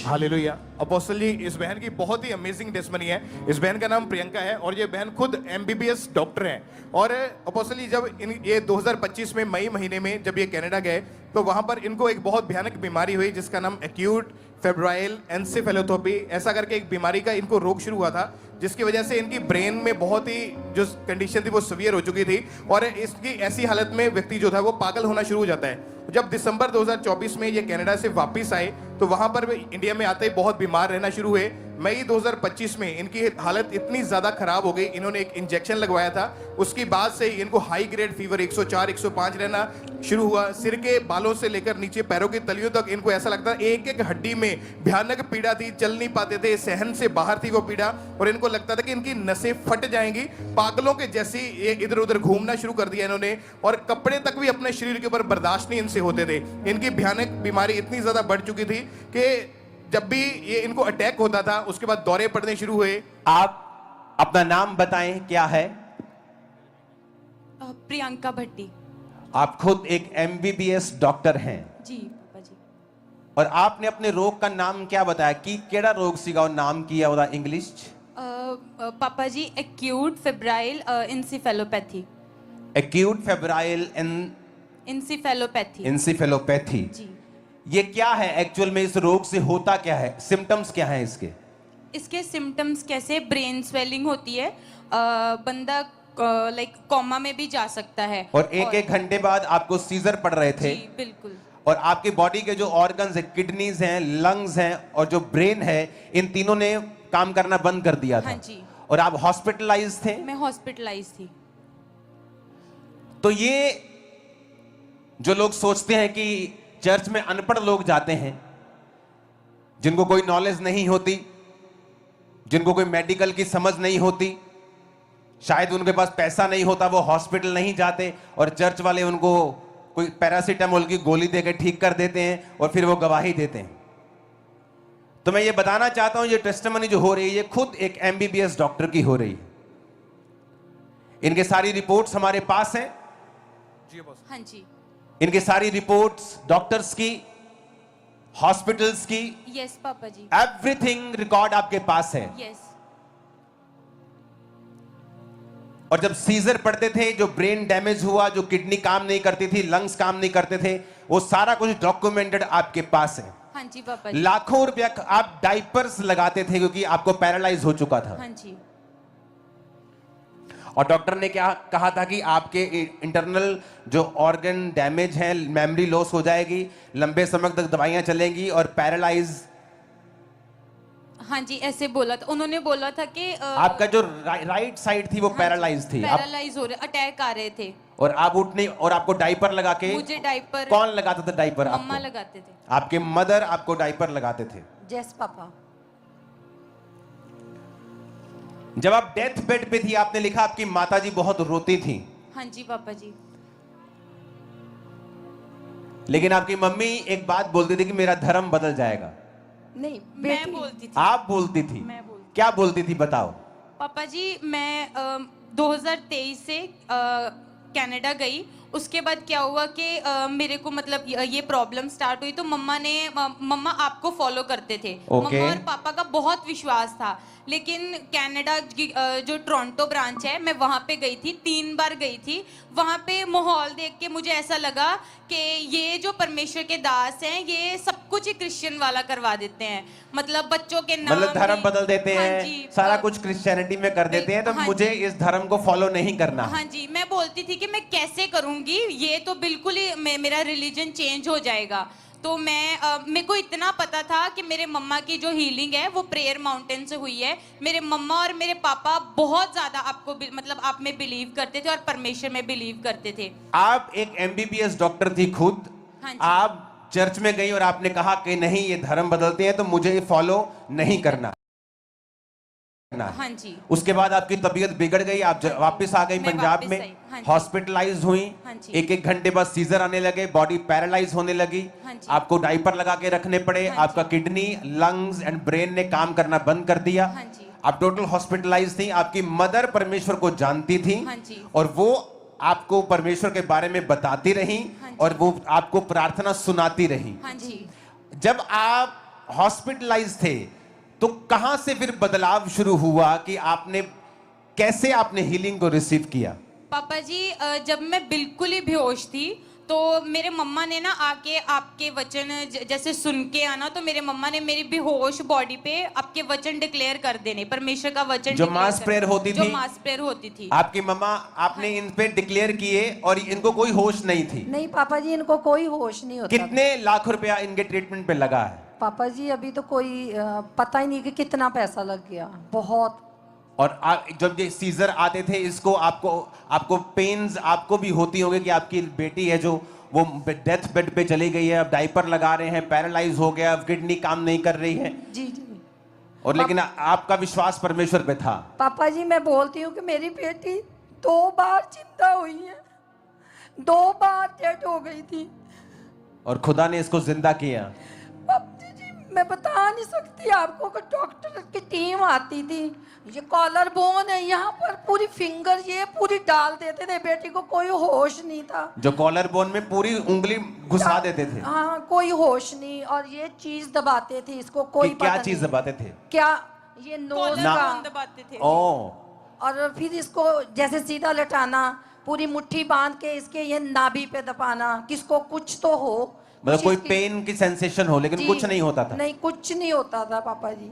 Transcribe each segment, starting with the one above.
Hallelujah. Apostle जी, इस बहन की बहुत ही अमेजिंग टेस्टमनी है। इस बहन का नाम प्रियंका है और ये बहन खुद एमबीबीएस डॉक्टर है। और अपोस्टल जी, जब ये 2025 में मई महीने में जब ये कनाडा गए तो वहां पर इनको एक बहुत भयानक बीमारी हुई जिसका नाम एक्यूट फेब्राइल एन्सेफेलोपैथी ऐसा करके एक बीमारी का इनको रोग शुरू हुआ था, जिसकी वजह से इनकी ब्रेन में बहुत ही जो कंडीशन थी वो सीवियर हो चुकी थी और इसकी ऐसी हालत में व्यक्ति जो था वो पागल होना शुरू हो जाता है। जब दिसंबर 2024 में ये कनाडा से वापस आए तो वहां पर इंडिया में आते ही बहुत बीमार रहना शुरू हुए। मई 2025 में इनकी हालत इतनी ज्यादा खराब हो गई, इन्होंने एक इंजेक्शन लगवाया था, उसके बाद से ही इनको हाई ग्रेड फीवर 104 105 रहना शुरू हुआ। सिर के बालों से लेकर नीचे पैरों की तलियों तक इनको ऐसा लगता एक एक हड्डी में भयानक पीड़ा थी, चल नहीं पाते थे, सहन से बाहर थी वो पीड़ा और इनको लगता था कि इनकी नसें फट जाएंगी। पागलों के जैसी ये इधर उधर घूमना शुरू कर दिया इन्होंने और कपड़े तक भी अपने शरीर के ऊपर बर्दाश्त नहीं इनसे होते थे। इनकी भयानक बीमारी इतनी ज्यादा बढ़ चुकी थी कि जब भी ये इनको अटैक होता था उसके बाद दौरे पड़ने शुरू हुए। आप अपना नाम बताएं, क्या है? प्रियंका भट्टी। आप खुद एक एमबीबीएस डॉक्टर हैं जी पापा जी। और आपने अपने रोग का नाम क्या बताया कि केड़ा रोग सीगा और नाम किया होता इंग्लिश? पापा जी, acute febrile encephalopathy. Acute febrile encephalopathy. जी। ये क्या है एक्चुअल में? इस रोग से होता क्या है? सिम्टम्स क्या है इसके? इसके सिम्टम्स कैसे? ब्रेन स्वेलिंग होती है, बंदा लाइक कोमा में भी जा सकता है और एक घंटे बाद आपको सीजर पड़ रहे थे। जी बिल्कुल। और आपके बॉडी के जो ऑर्गन्स है, किडनीज हैं, लंग्स हैं और जो ब्रेन है, इन तीनों ने काम करना बंद कर दिया था। हाँ जी। और आप हॉस्पिटलाइज थे? मैं हॉस्पिटलाइज थी। तो ये जो लोग सोचते हैं कि चर्च में अनपढ़ लोग जाते हैं, जिनको कोई नॉलेज नहीं होती, जिनको कोई मेडिकल की समझ नहीं होती, शायद उनके पास पैसा नहीं होता, वो हॉस्पिटल नहीं जाते और चर्च वाले उनको कोई पैरासीटामोल की गोली देकर ठीक कर देते हैं और फिर वो गवाही देते हैं। तो मैं ये बताना चाहता हूं, ये टेस्टिमनी जो हो रही है ये खुद एक एमबीबीएस डॉक्टर की हो रही है। इनके सारी रिपोर्ट्स हमारे पास हैं। हाँ जी। इनकी सारी रिपोर्ट्स डॉक्टर्स की, हॉस्पिटल्स की, यस पापा जी, एवरीथिंग रिकॉर्ड आपके पास है। यस। और जब सीजर पड़ते थे, जो ब्रेन डैमेज हुआ, जो किडनी काम नहीं करती थी, लंग्स काम नहीं करते थे, वो सारा कुछ डॉक्यूमेंटेड आपके पास है। हाँ जी पापा जी। लाखों रुपया आप डाइपर्स लगाते थे क्योंकि आपको पैरालाइज हो चुका था। हाँ जी। और डॉक्टर ने क्या कहा था कि आपके इंटरनल जो ऑर्गन डैमेज है, मेमोरी लॉस हो जाएगी, लंबे समय तक दवाइयां चलेंगी और पैरालाइज। हाँ जी, ऐसे बोला था उन्होंने। बोला था कि आपका जो राइट साइड थी वो पैरालाइज थी, पैरालाइज हो रहे, अटैक आ रहे थे और आप उठ नहीं, और आपको डाइपर लगा के। मुझे डाइपर कौन लगाता था डाइपर? मम्मा लगाते थे। आपके मदर आपको डाइपर लगाते थे? Yes papa. जब आप डेथ बेड पे थी, आपने लिखा आपकी माताजी बहुत रोती थी। हाँ जी पापा जी। लेकिन आपकी मम्मी एक बात बोलती थी कि मेरा धर्म बदल जाएगा। नहीं, मैं बोलती थी। आप बोलती थी? मैं बोलती। क्या बोलती थी बताओ। पापा जी, मैं 2023 से कनाडा गई। उसके बाद क्या हुआ कि मेरे को मतलब ये प्रॉब्लम स्टार्ट हुई तो मम्मा आपको फॉलो करते थे। मम्मा और पापा का बहुत विश्वास था। लेकिन कनाडा जो टोरंटो ब्रांच है, मैं वहाँ पे गई थी, 3 बार गई थी। वहाँ पे माहौल देख के मुझे ऐसा लगा कि ये जो परमेश्वर के दास हैं, ये सब कुछ ही क्रिश्चियन वाला करवा देते हैं। मतलब बच्चों के नाम, मतलब धर्म बदल देते हैं। हाँ जी, सारा कुछ क्रिश्चियनिटी में कर देते हैं। तो हाँ मुझे इस धर्म को फॉलो नहीं करना। हाँ जी, मैं बोलती थी कि मैं कैसे करूंगी, ये तो बिल्कुल ही मेरा रिलीजन चेंज हो जाएगा। तो मेरे को इतना पता था कि मेरे मम्मा की जो हीलिंग है वो प्रेयर माउंटेन से हुई है। मेरे मम्मा और मेरे पापा बहुत ज्यादा आपको मतलब आप में बिलीव करते थे और परमेश्वर में बिलीव करते थे। आप एक एमबीबीएस डॉक्टर थी खुद। हाँ जी। आप चर्च में गई और आपने कहा कि नहीं, ये धर्म बदलते हैं तो मुझे फॉलो नहीं करना। हाँ जी। उसके बाद आपकी तबीयत बिगड़ गई, आप वापस आ गई पंजाब में, हाँ जी। हॉस्पिटलाइज हुई। हाँ जी। एक घंटे बाद सीजर आने लगे, बॉडी पैरालाइज होने लगी। हाँ जी। आपको डाइपर लगा के रखने पड़े। हाँ आपका किडनी, लंग्स एंड ब्रेन ने काम करना बंद कर दिया। हाँ जी। आप टोटल हॉस्पिटलाइज थी। आपकी मदर परमेश्वर को जानती थी। हाँ जी। और वो आपको परमेश्वर के बारे में बताती रही। हाँ जी। और वो आपको प्रार्थना सुनाती रही। हाँ जी। जब आप हॉस्पिटलाइज थे तो कहां से फिर बदलाव शुरू हुआ कि आपने कैसे आपने हीलिंग को रिसीव किया? पापा जी जब मैं बिल्कुल ही बेहोश थी तो मेरे मम्मा ने ना आके आपके वचन जैसे सुन के आना, तो मेरे मम्मा ने मेरी बेहोश बॉडी पे आपके वचन डिक्लेयर कर देने, परमेश्वर का वचन जो मास प्रेयर होती थी, जो मास प्रेयर होती थी, आपकी मम्मा आपने इन पे डिक्लेयर किए और इनको कोई होश नहीं थी? नहीं पापा जी, इनको कोई होश नहीं होता। कितने लाख रुपया इनके ट्रीटमेंट पे लगा है? पापा जी अभी तो कोई पता ही नहीं कि कितना पैसा लग गया, बहुत। और जब ये सीजर आते थे इसको आपको पेन्स आपको भी होती होंगी कि आपकी बेटी है जो वो डेथ बेड पे चली गई है, अब डायपर लगा रहे हैं, पैरालाइज हो गया, अब किडनी काम नहीं कर रही है। जी जी। और लेकिन आपका विश्वास परमेश्वर पे था। पापा जी मैं बोलती हूँ कि मेरी बेटी 2 बार जिंदा हुई है, 2 बार डेड हो गई थी और खुदा ने इसको जिंदा किया। बाबू जी मैं बता नहीं सकती आपको कि डॉक्टर की टीम आती थी, ये कॉलर बोन है यहाँ पर, पूरी फिंगर ये पूरी डाल देते थे, बेटी को कोई होश नहीं था। जो कॉलर बोन में पूरी उंगली घुसा देते थे? हाँ कोई होश नहीं, और ये चीज दबाते थे इसको, कोई क्या पता चीज नहीं। दबाते थे? क्या ये नोज का, दबाते थे। ओ, और फिर इसको जैसे सीधा लटाना, पूरी मुट्ठी बांध के इसके ये नाभि पे दबाना, किसको कुछ तो हो, मतलब कोई इसकी- पेन की सेंसेशन हो, लेकिन जी, कुछ नहीं होता था। नहीं कुछ नहीं होता था पापा जी।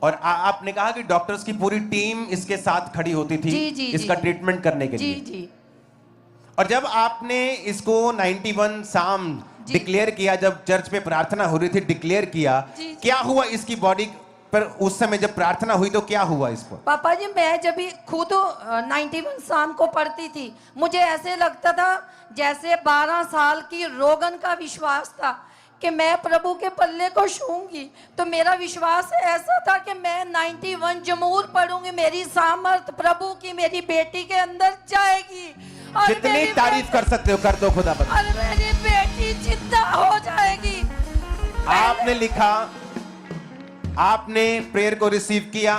और आपने कहा कि डॉक्टर्स की पूरी टीम इसके साथ खड़ी होती थी जी, जी, इसका जी। ट्रीटमेंट करने के जी लिए। जी। और जब आपने इसको 91 साम जी। डिक्लेयर किया, जब चर्च में प्रार्थना हो रही थी, डिक्लेयर किया, जी। क्या हुआ इसकी बॉडी पर उस समय जब प्रार्थना हुई तो क्या हुआ इस पर? पापा जी मैं जब भी खुद 91 शाम को पढ़ती थी, मुझे ऐसे लगता था जैसे 12 साल की रोगन का विश्वास था कि मैं प्रभु के पल्ले को छूंगी। तो मेरा विश्वास ऐसा था कि मैं 91 जमूर पढ़ूंगी, मेरी सामर्थ प्रभु की मेरी बेटी के अंदर जाएगी। और जितनी मेरी तारीफ कर सकते हो कर दो खुदा पर। और मेरी बेटी जिंदा हो जाएगी। आपने लिखा, आपने प्रेयर को रिसीव किया,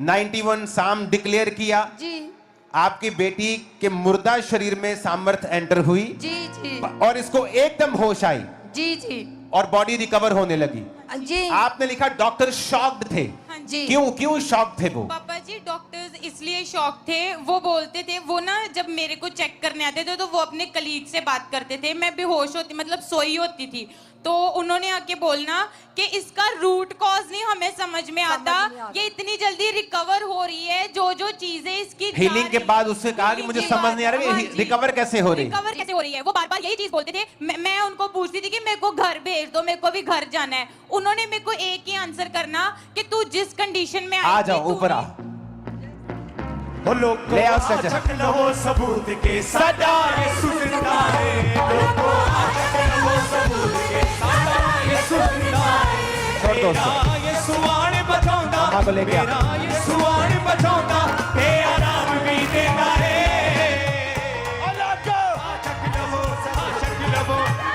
91 साम डिक्लेयर किया, जी आपकी बेटी के मुर्दा शरीर में सामर्थ एंटर हुई जी जी और इसको एकदम होश आई जी जी और बॉडी रिकवर होने लगी। जी। आपने लिखा डॉक्टर शॉक्ड थे। हाँ जी। क्यों शॉक्ड थे वो? पापा जी डॉक्टर्स इसलिए शॉक थे, वो बोलते थे, वो ना जब मेरे को चेक करने आते थे तो वो अपने कलीग से बात करते थे, मैं बेहोश होती मतलब सोई होती थी, तो उन्होंने आके बोलना कि इसका रूट कॉज नहीं हमें समझ में आता, ये इतनी जल्दी रिकवर हो रही है, जो चीजें इसकी हीलिंग के बाद उससे कहा कि मुझे समझ नहीं आ रहा है रिकवर कैसे हो रही है। रिकवर कैसे हो रही है, वो बार बार यही चीज बोलते थे। मैं उनको पूछती थी कि मेरे को घर भेज दो, मेरे को भी घर जाना है। उन्होंने मेरे को एक ही आंसर करना कि तू जिस कंडीशन में आ जाओ ऊपर आ, ले आओ स्ट्रेचर। वो सबूत के सदा यीशु जिंदा है, लोगों वो सबूत के सदा यीशु जिंदा है। छोड़ दो उसको। मेरा यीशु आन बचाਉਂਦਾ, मामा को लेके आ। मेरा यीशु आन बचाਉਂਦਾ, ते आराम भी देता है।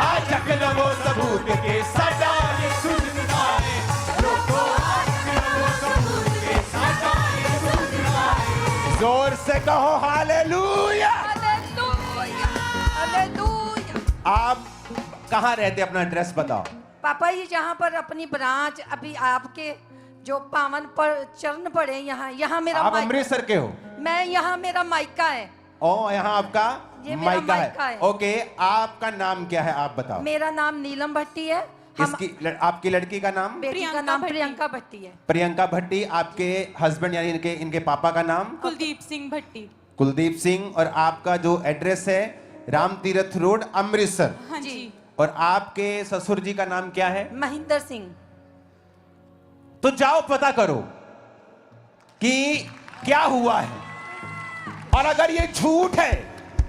आ चक लवो सबूत के सदा यीशु जिंदा है, लोगों वो सबूत के सदा यीशु जिंदा है। जोर से कहो हालेलुया। Hallelujah, hallelujah. आप कहाँ रहते, अपना एड्रेस बताओ। पापा ये जहाँ पर अपनी ब्रांच अभी आपके जो पावन पर चरण पड़े, यहाँ मेरा आप मायका- अमृतसर के हो? मैं यहाँ मेरा मायका है। ओ, यहाँ आपका ये मेरा मायका मायका है। ओके, आपका नाम क्या है आप बताओ। मेरा नाम नीलम भट्टी है। आपकी लड़की का नाम? बेटी का प्रियंका नाम भट्टी। प्रियंका भट्टी है। प्रियंका भट्टी। आपके हस्बैंड यानी इनके पापा का नाम? कुलदीप सिंह भट्टी। कुलदीप सिंह। और आपका जो एड्रेस है राम तीरथ रोड अमृतसर। हाँ जी। और आपके ससुर जी का नाम क्या है? महेंद्र सिंह। तो जाओ पता करो कि क्या हुआ है, और अगर ये झूठ है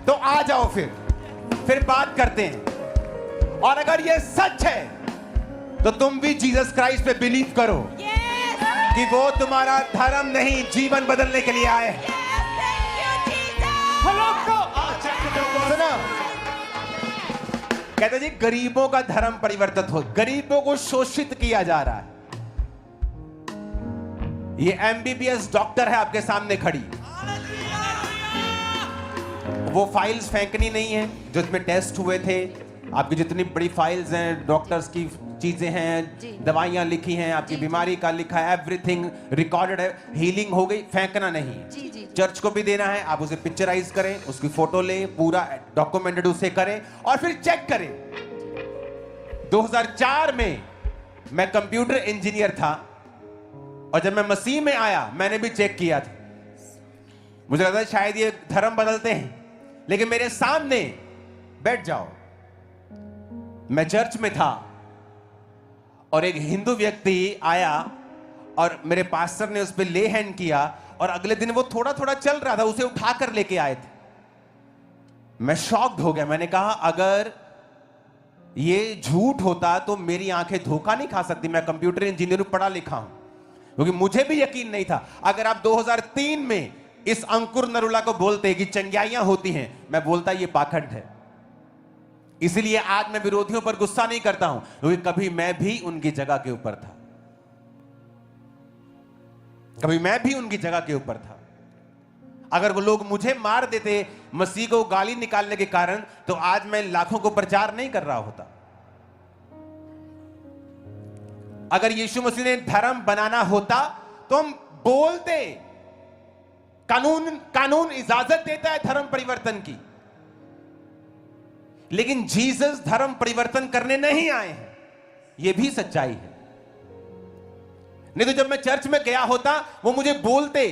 तो आ जाओ, फिर बात करते हैं। और अगर ये सच है तो तुम भी जीसस क्राइस्ट पे बिलीव करो कि वो तुम्हारा धर्म नहीं जीवन बदलने के लिए आए हैं। सुनो, कहते जी गरीबों का धर्म परिवर्तित हो, गरीबों को शोषित किया जा रहा है। ये एमबीबीएस डॉक्टर है आपके सामने खड़ी, वो फाइल्स फेंकनी नहीं है जो इसमें टेस्ट हुए थे, आपकी जितनी बड़ी फाइल्स हैं, डॉक्टर्स की चीजें हैं, जी। दवाइयां लिखी हैं, आपकी जी, बीमारी का लिखा है, एवरीथिंग रिकॉर्डेड है, हीलिंग हो गई, फेंकना नहीं है। जी, जी। चर्च को भी देना है, आप उसे पिक्चराइज करें, उसकी फोटो लें, पूरा डॉक्यूमेंटेड उसे करें और फिर चेक करें। 2004 में मैं कंप्यूटर इंजीनियर था और जब मैं मसीह में आया मैंने भी चेक किया था। मुझे लगता है शायद ये धर्म बदलते हैं, लेकिन मेरे सामने बैठ जाओ, मैं चर्च में था और एक हिंदू व्यक्ति आया और मेरे पास्टर ने उस पर ले हैंड किया और अगले दिन वो थोड़ा थोड़ा चल रहा था, उसे उठाकर लेके आए थे। मैं शॉक्ड हो गया। मैंने कहा अगर ये झूठ होता तो मेरी आंखें धोखा नहीं खा सकती। मैं कंप्यूटर इंजीनियर पढ़ा लिखा हूं, क्योंकि मुझे भी यकीन नहीं था। अगर आप 2003 में इस अंकुर नरुला को बोलते कि चंग्याइयां होती हैं, मैं बोलता ये पाखंड है। इसलिए आज मैं विरोधियों पर गुस्सा नहीं करता हूं, क्योंकि कभी मैं भी उनकी जगह के ऊपर था, कभी मैं भी उनकी जगह के ऊपर था। अगर वो लोग मुझे मार देते मसीह को गाली निकालने के कारण, तो आज मैं लाखों को प्रचार नहीं कर रहा होता। अगर यीशु मसीह ने धर्म बनाना होता तो हम बोलते। कानून इजाजत देता है धर्म परिवर्तन की, लेकिन जीसस धर्म परिवर्तन करने नहीं आए हैं, यह भी सच्चाई है। नहीं तो जब मैं चर्च में गया होता वो मुझे बोलते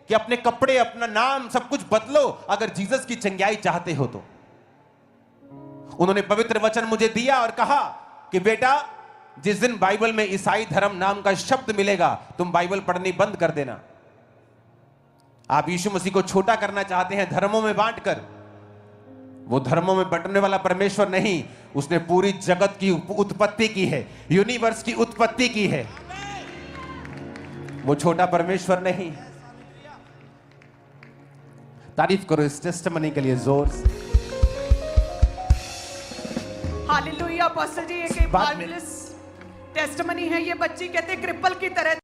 कि अपने कपड़े, अपना नाम, सब कुछ बदलो अगर जीसस की चंगाई चाहते हो तो। उन्होंने पवित्र वचन मुझे दिया और कहा कि बेटा, जिस दिन बाइबल में ईसाई धर्म नाम का शब्द मिलेगा तुम बाइबल पढ़नी बंद कर देना। आप यीशु मसीह को छोटा करना चाहते हैं धर्मों में बांटकर। वो धर्मों में बंटने वाला परमेश्वर नहीं, उसने पूरी जगत की उत्पत्ति की है, यूनिवर्स की उत्पत्ति की है। वो छोटा परमेश्वर नहीं। तारीफ करो इस टेस्टिमनी के लिए जोर से। हालेलुया। अपोस्टल जी, एक बाद में- मार्वेलस टेस्टिमनी है। ये बच्ची कहते क्रिपल की तरह